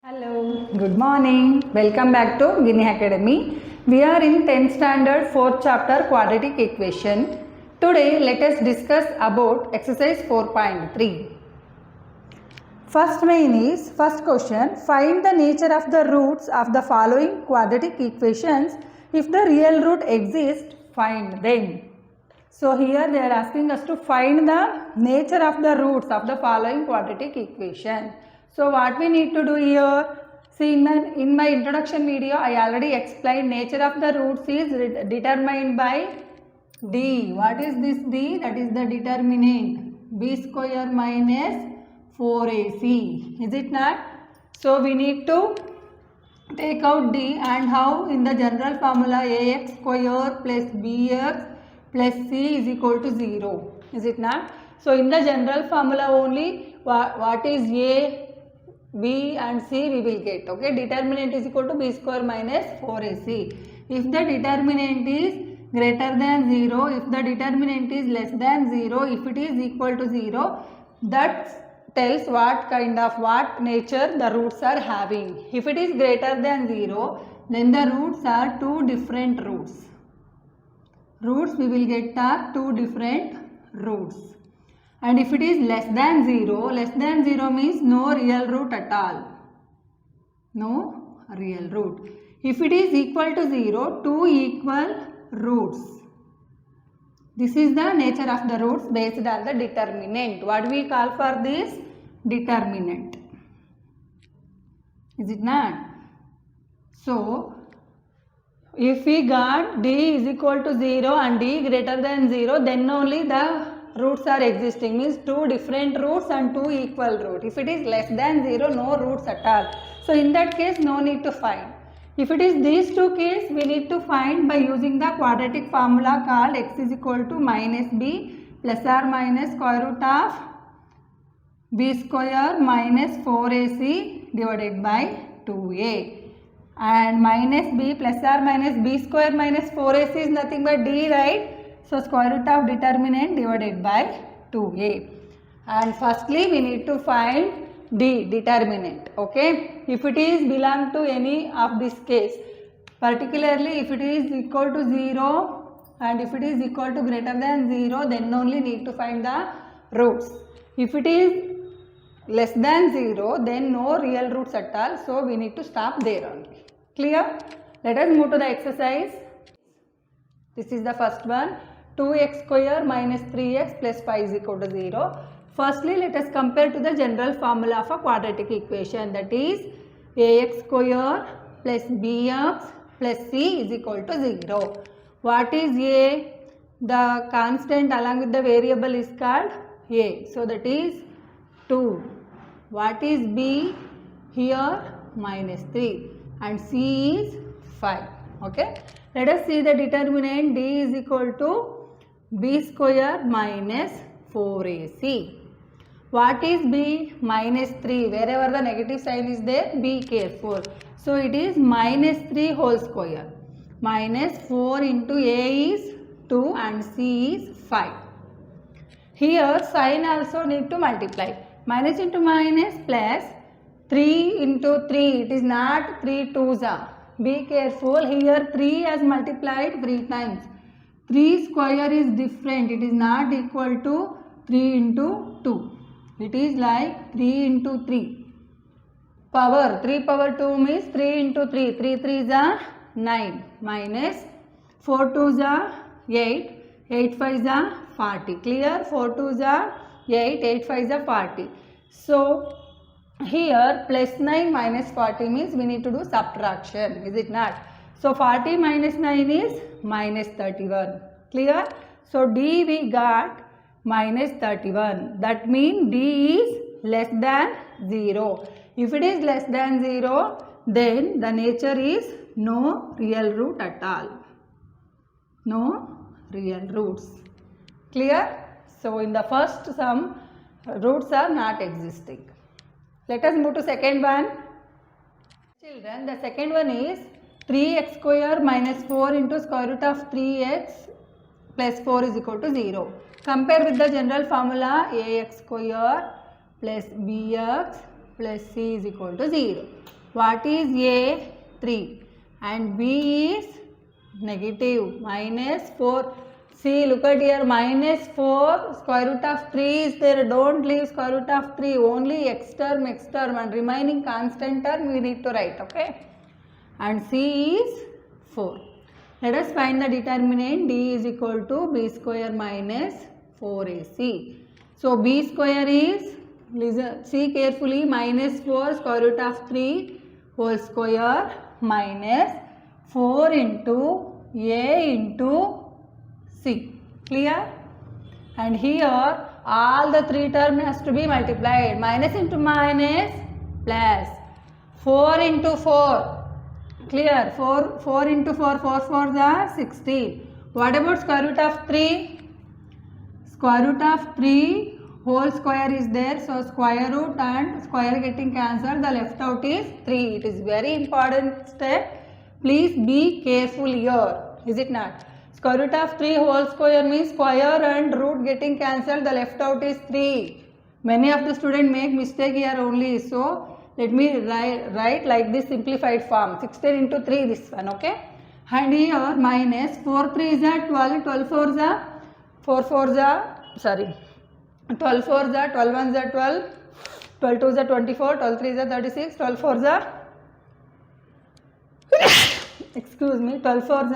Hello, good morning. Welcome back to Gini Academy. We are in 10th standard 4th chapter Quadratic Equation. Today let us discuss about exercise 4.3. First question, find the nature of the roots of the following quadratic equations. If the real root exists, find them. So here they are asking us to find the nature of the roots of the following quadratic equation. So what we need to do here, see in my introduction video I already explained nature of the roots is determined by D. What is this D? That is the determinant. B square minus 4AC. Is it not? So we need to take out D, and how? In the general formula AX square plus BX plus C is equal to 0. Is it not? So in the general formula only what is A, B and C we will get. Okay, determinant is equal to B square minus 4AC. If the determinant is greater than 0, if the determinant is less than 0, if it is equal to 0, that tells what nature the roots are having. If it is greater than 0, then the roots are two different roots. Roots we will get are two different roots. And if it is less than 0 means no real root at all. No real root. If it is equal to 0, two equal roots. This is the nature of the roots based on the determinant. What we call for this? Determinant. Is it not? So, if we got D is equal to 0 and D greater than 0, then only the roots are existing, means two different roots and two equal roots. If it is less than 0, no roots at all. So in that case no need to find. If it is these two cases, we need to find by using the quadratic formula called x is equal to minus b plus or minus square root of b square minus 4ac divided by 2a. And minus b plus or minus b square minus 4ac is nothing but d, right? So square root of determinant divided by 2a. And firstly we need to find D, determinant. Okay. If it is belong to any of this case, particularly if it is equal to 0 and if it is equal to greater than 0, then only need to find the roots. If it is less than 0, then no real roots at all. So we need to stop there only. Clear? Let us move to the exercise. This is the first one. 2x square minus 3x plus 5 is equal to 0. Firstly, let us compare to the general formula of a quadratic equation, that is ax square plus bx plus c is equal to 0. What is a? The constant along with the variable is called a. So that is 2. What is b? Here minus 3 and c is 5. Okay. Let us see the determinant. D is equal to b square minus 4ac. What is b? Minus 3. Wherever the negative sign is there, be careful. So it is minus 3 whole square. Minus 4 into a is 2 and c is 5. Here sign also need to multiply. Minus into minus plus 3 into 3. It is not 3 twos. Be careful. Here 3 has multiplied 3 times. 3 square is different. It is not equal to 3 into 2. It is like 3 into 3. Power. 3 power 2 means 3 into 3. 3 3s are 9. Minus 4 2s are 8. 8 5s are 40. Clear? 4 2s are 8. 8 5s are 40. So here plus 9 minus 40 means we need to do subtraction. Is it not? So 40 minus 9 is minus 31. Clear? So D we got minus 31. That means D is less than 0. If it is less than 0, then the nature is no real root at all. No real roots. Clear? So in the first sum, roots are not existing. Let us move to second one. Children, the second one is 3x square minus 4 into square root of 3x plus 4 is equal to 0. Compare with the general formula ax square plus bx plus c is equal to 0. What is A? 3. And B is negative minus 4. See, look at here, minus 4, square root of 3 is there. Don't leave square root of 3. Only x term, and remaining constant term we need to write. Okay. And C is 4. Let us find the determinant. D is equal to B square minus 4AC. So B square is, listen, see carefully, minus 4 square root of 3 whole square minus 4 into A into C. Clear? And here all the 3 terms has to be multiplied. Minus into minus plus 4 into 4. Clear? 4 into 4, 4 4 is 16. What about square root of 3? Square root of 3 whole square is there. So square root and square getting cancelled. The left out is 3. It is very important step. Please be careful here. Is it not? Square root of 3 whole square means square and root getting cancelled. The left out is 3. Many of the students make mistake here only. So let me write like this simplified form. 16 into 3 this one. Okay. And here minus 4 3 is 12. 12 4 is 4 4 is sorry. 12 4 is 12 1 is 12. 12 2 is 24. 12 3 is 36. 12 4 is excuse me. 12 4 is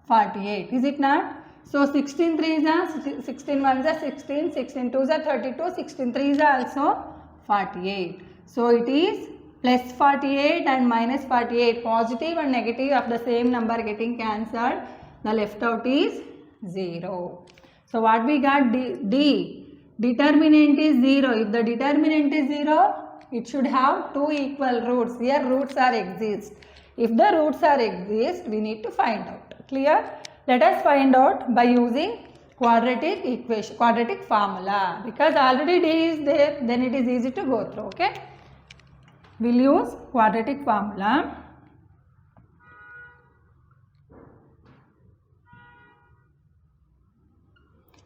48. Is it not? So 16 3 is 16 1 is 16. 16 2 is 32. 16 3 is also 48. So it is plus 48 and minus 48. Positive and negative of the same number getting cancelled. The left out is 0. So what we got? D. Determinant is 0. If the determinant is 0, it should have 2 equal roots. Here roots are exist. If the roots are exist, we need to find out. Clear? Let us find out by using quadratic equation, quadratic formula. Because already D is there, then it is easy to go through. Okay? We'll use quadratic formula.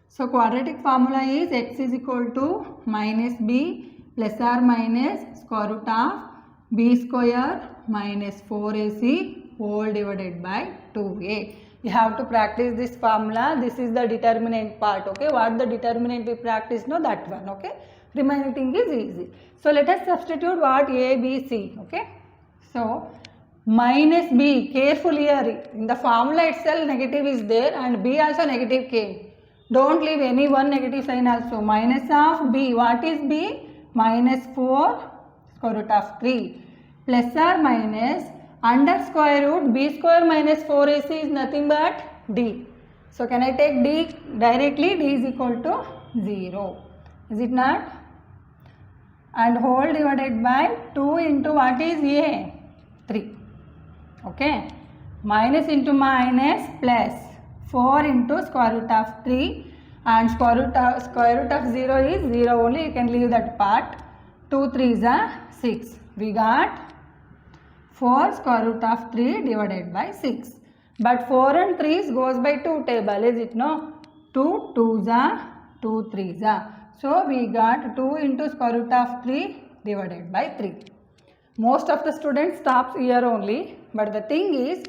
So quadratic formula is x is equal to minus b plus or minus square root of b square minus 4ac whole divided by 2a. You have to practice this formula. This is the determinant part. Okay, what the determinant we practice, no, that one. Okay, remaining thing is easy. So let us substitute what a, b, c. Okay, so minus b, careful here, in the formula itself negative is there and b also negative came. Don't leave any one negative sign also. Minus of b, what is b? Minus 4 square root of 3 plus or minus under square root b square minus 4ac is nothing but d. So can I take d directly? D is equal to 0. Is it not? And whole divided by 2 into what is a? 3. Okay. Minus into minus plus 4 into square root of 3 and square root of 0 is 0 only. You can leave that part. 2 3 is 6. We got 4 square root of 3 divided by 6. But 4 and 3 goes by 2 table, is it no? 2 2s are 2 3s are. So we got 2 into square root of 3 divided by 3. Most of the students stops here only. But the thing is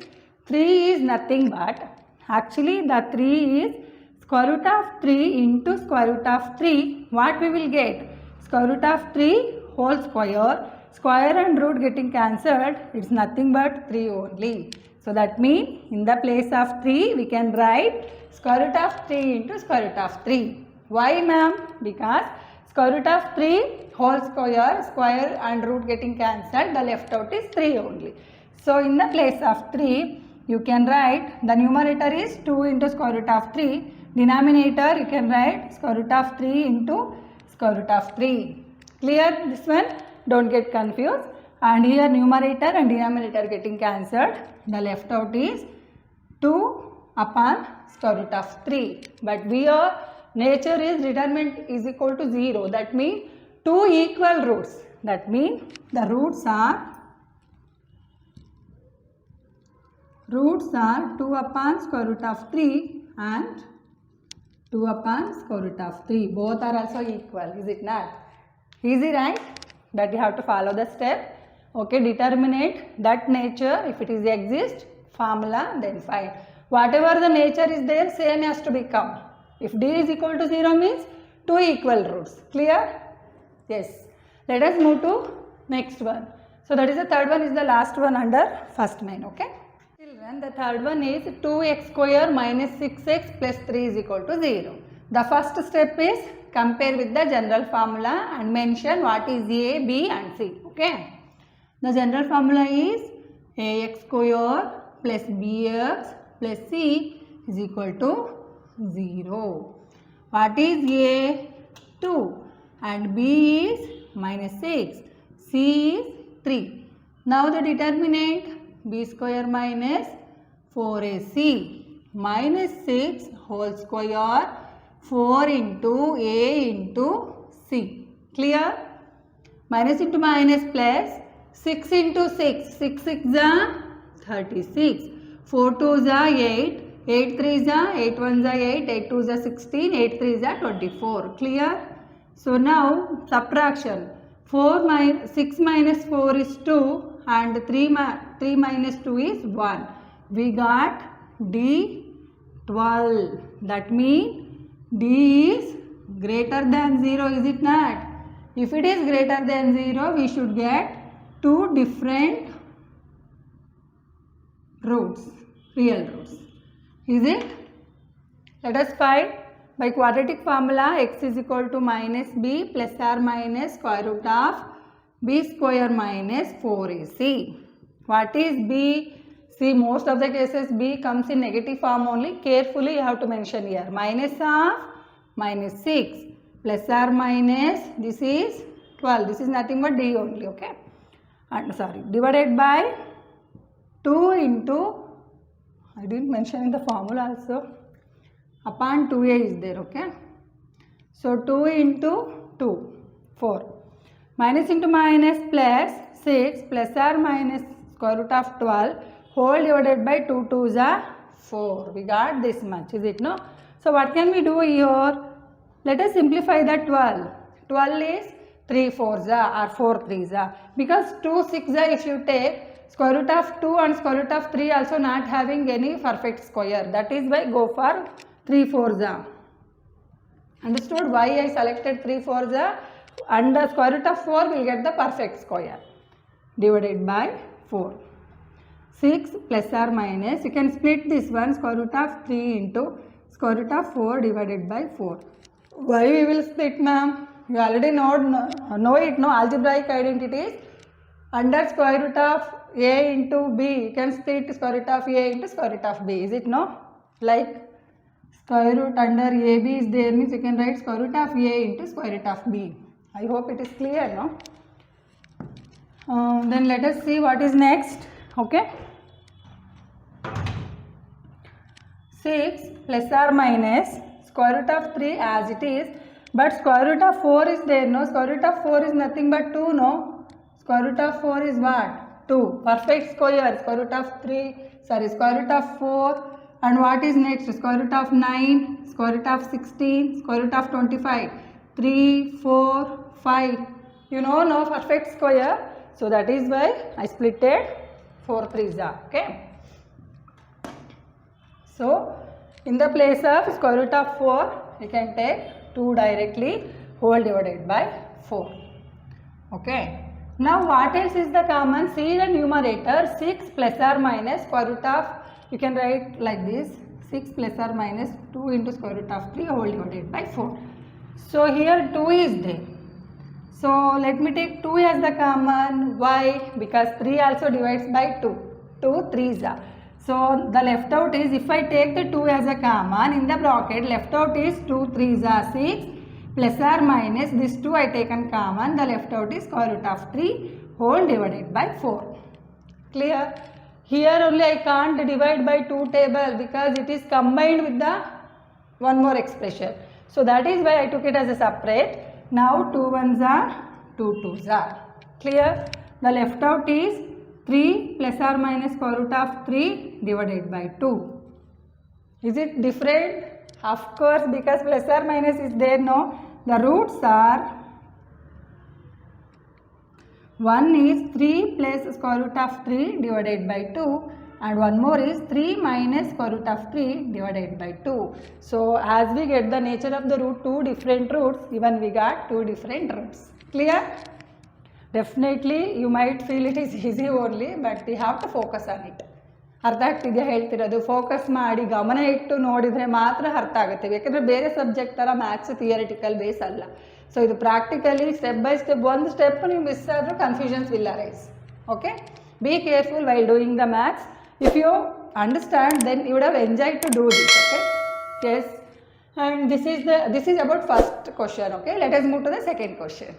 3 is nothing but, actually the 3 is square root of 3 into square root of 3. What we will get? Square root of 3 whole square. Square and root getting cancelled, it's nothing but 3 only. So that means in the place of 3 we can write square root of 3 into square root of 3. Why ma'am? Because square root of 3 whole square and root getting cancelled, the left out is 3 only. So in the place of 3 you can write, the numerator is 2 into square root of 3. Denominator you can write square root of 3 into square root of 3. Clear this one? Don't get confused. And here numerator and denominator getting cancelled. The left out is 2 upon square root of 3. But we are, nature is determinant is equal to 0. That means 2 equal roots. That means the roots are 2 upon square root of 3 and 2 upon square root of 3. Both are also equal. Is it not? Easy, right? But you have to follow the step. Okay, determinate that nature. If it is exist, formula, then find. Whatever the nature is there, same has to become. If d is equal to 0 means 2 equal roots. Clear? Yes. Let us move to next one. So that is the third one, is the last one under first main. Okay. Children, the third one is 2x square minus 6x plus 3 is equal to 0. The first step is compare with the general formula and mention what is a, b and c. Okay. The general formula is ax square plus bx plus c is equal to 0. What is a? 2 and b is minus 6, c is 3. Now the determinant, b square minus 4ac minus 6 whole square 4 into a into c. Clear? Minus into minus plus 6 into 6, 6 6 is 36, 4 2 is 8, 8 3 is 8 1 is 8, 8 2 is 16, 8 3 is 24. Clear? So now subtraction, 6 minus 4 is 2 and 3 minus 2 is 1. We got D 12. That means D is greater than 0, is it not? If it is greater than 0, we should get two different roots, real roots. Is it? Let us find by quadratic formula x is equal to minus b plus or minus square root of b square minus 4ac. What is b? See, most of the cases b comes in negative form only. Carefully you have to mention here. Minus of minus 6 plus or minus, this is 12. This is nothing but d only. Okay. And sorry, divided by 2 into, I didn't mention in the formula also, upon 2a is there. Okay. So 2 into 2, 4. Minus into minus plus 6 plus or minus square root of 12 whole divided by 2 2s are 4. We got this much, is it no? So what can we do here? Let us simplify the 12. 12 is 3 4s or 4 3s, because 2 6 if you take, square root of 2 and square root of 3 also not having any perfect square. That is why go for 3 4s. Understood why I selected 3 4s? And the square root of 4 will get the perfect square. Divided by 4. 6 plus or minus, you can split this one, square root of 3 into square root of 4 divided by 4. Why we will split, ma'am? You already know it, no? Algebraic identities. Under square root of a into b, you can split square root of a into square root of b, is it no? Like square root under ab is there, means you can write square root of a into square root of b. I hope it is clear, no? Then let us see what is next. Okay. 6 plus or minus square root of 3 as it is, but square root of 4 is there, no? Square root of 4 is nothing but 2, no? Square root of 4 is what? 2. Perfect square. Square root of 3, sorry, square root of 4. And what is next? Square root of 9, square root of 16, square root of 25. 3, 4, 5. You know, no perfect square. So that is why I splitted 4 3s. Okay. So in the place of square root of 4, you can take 2 directly, whole divided by 4. Okay. Now what else is the common? See the numerator, 6 plus or minus square root of, you can write like this, 6 plus or minus 2 into square root of 3 whole divided by 4. So here 2 is there. So let me take 2 as the common. Why? Because 3 also divides by 2. 2 3s. So the left out is, if I take the 2 as a common, in the bracket left out is 2 3s 6 plus or minus this 2 I taken common, the left out is square root of 3 whole divided by 4. Clear? Here only I can't divide by 2 table because it is combined with the one more expression. So that is why I took it as a separate. Now 2 1s are 2 2s are. Clear? The left out is 3 plus or minus square root of 3 divided by 2. Is it different? Of course, because plus or minus is there, no? The roots are One is 3 plus square root of 3 divided by 2 and one more is 3 minus square root of 3 divided by 2. So as we get the nature of the root, two different roots, even we got two different roots. Clear? Definitely you might feel it is easy only, but we have to focus on it. ಅರ್ಥ ಆಗ್ತಿದೆಯಾ ಹೇಳ್ತಿರೋದು? Focus ಮಾಡಿ ಗಮನ ಇಟ್ಟು ನೋಡಿದರೆ ಮಾತ್ರ ಅರ್ಥ ಆಗುತ್ತೆ. ಯಾಕಂದರೆ ಬೇರೆ ಸಬ್ಜೆಕ್ಟ್ ಥರ ಮ್ಯಾಥ್ಸ್ ಥಿಯರಿಟಿಕಲ್ ಬೇಸ್ ಅಲ್ಲ. ಸೊ ಇದು ಪ್ರಾಕ್ಟಿಕಲಿ ಸ್ಟೆಪ್ ಬೈ ಸ್ಟೆಪ್, ಒಂದು ಸ್ಟೆಪ್ ನೀವು ಮಿಸ್ ಆದರೂ confusions will arise. Okay, be careful while doing the maths. If you understand then you would have enjoyed to do this. Okay, yes, and this is about first question. Okay, let us move to the second question.